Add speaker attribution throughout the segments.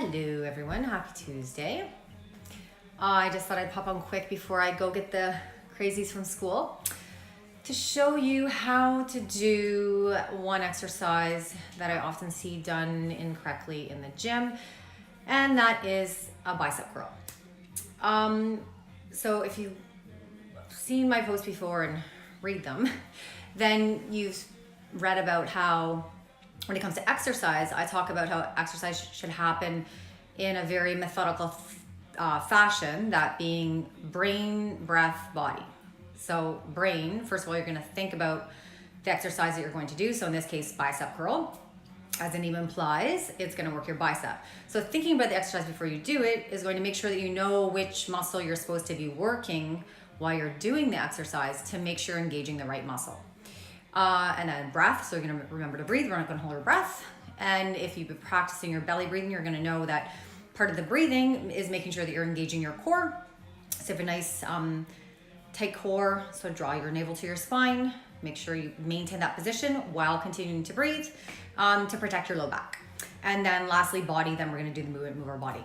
Speaker 1: Hello everyone, happy Tuesday. I just thought I'd pop on quick before I go get the crazies from school to show you how to do one exercise that I often see done incorrectly in the gym, and that is a bicep curl. So if you've seen my posts before and read them, then you've read about how when it comes to exercise, I talk about how exercise should happen in a very methodical fashion, that being brain, breath, body. So brain, first of all, you're going to think about the exercise that you're going to do. So in this case, bicep curl. As the name implies, it's going to work your bicep. So thinking about the exercise before you do it is going to make sure that you know which muscle you're supposed to be working while you're doing the exercise to make sure you're engaging the right muscle. And then breath, so you're going to remember to breathe. We're not going to hold our breath. And if you've been practicing your belly breathing, you're going to know that part of the breathing is making sure that you're engaging your core. So you have a nice tight core, so draw your navel to your spine. Make sure you maintain that position while continuing to breathe to protect your low back. And then lastly, body, then we're going to do the movement, move our body.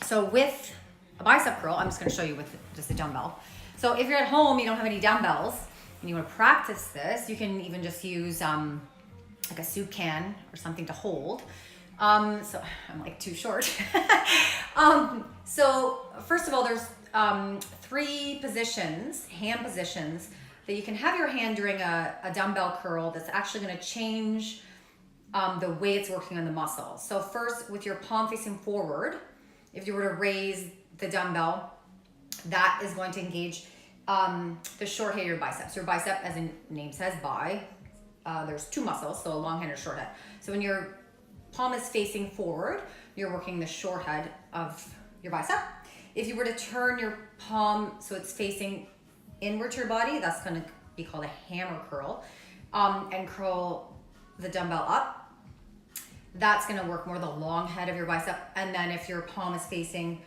Speaker 1: So with a bicep curl, I'm just going to show you with just a dumbbell. So if you're at home, you don't have any dumbbells, and you want to practice this, you can even just use like a soup can or something to hold. So I'm like too short. So first of all, there's 3 positions, hand positions, that you can have your hand during a dumbbell curl that's actually going to change the way it's working on the muscle. So first, with your palm facing forward, if you were to raise the dumbbell, that is going to engage the short head of your biceps. Your bicep, as the name says, there's 2 muscles, so a long head and a short head. So when your palm is facing forward, you're working the short head of your bicep. If you were to turn your palm so it's facing inward to your body, that's going to be called a hammer curl, and curl the dumbbell up. That's going to work more the long head of your bicep. And then if your palm is facing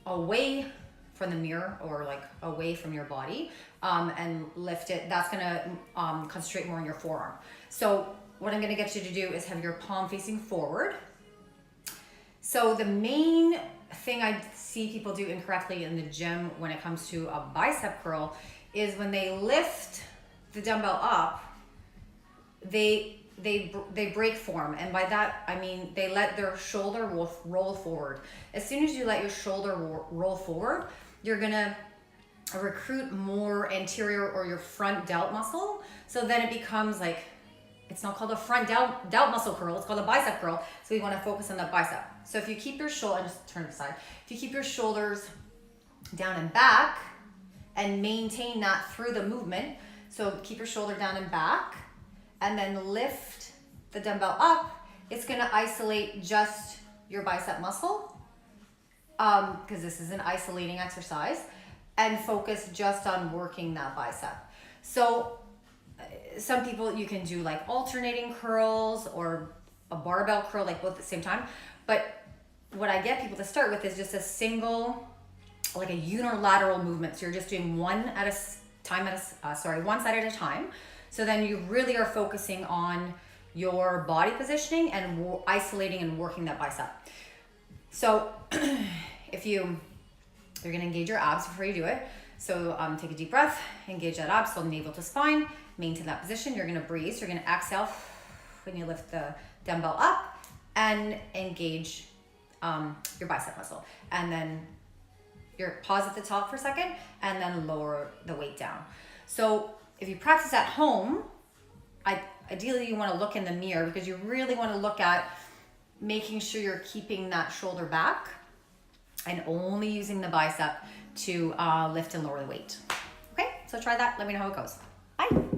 Speaker 1: away from the mirror or like away from your body and lift it, that's going to concentrate more on your forearm. So what I'm going to get you to do is have your palm facing forward. So the main thing I see people do incorrectly in the gym when it comes to a bicep curl is when they lift the dumbbell up, they break form, and by that I mean they let their shoulder roll forward. As soon as you let your shoulder roll forward, you're gonna recruit more anterior or your front delt muscle. So then it becomes like, it's not called a front delt muscle curl, it's called a bicep curl. So we want to focus on the bicep. So if you keep your shoulder, and just turn it aside, if you keep your shoulders down and back and maintain that through the movement, so keep your shoulder down and back and then lift the dumbbell up, it's going to isolate just your bicep muscle, because this is an isolating exercise, and focus just on working that bicep. So some people, you can do like alternating curls or a barbell curl, like both at the same time. But what I get people to start with is just a single, like a unilateral movement. So you're just doing one side at a time. So then you really are focusing on your body positioning and isolating and working that bicep. So if you're going to engage your abs before you do it. So take a deep breath, engage that abs, so navel to spine, maintain that position. You're going to breathe. So you're going to exhale when you lift the dumbbell up and engage your bicep muscle. And then you're pause at the top for a second and then lower the weight down. So if you practice at home, ideally you want to look in the mirror, because you really want to look at making sure you're keeping that shoulder back and only using the bicep to lift and lower the weight. Okay, so try that. Let me know how it goes. Bye.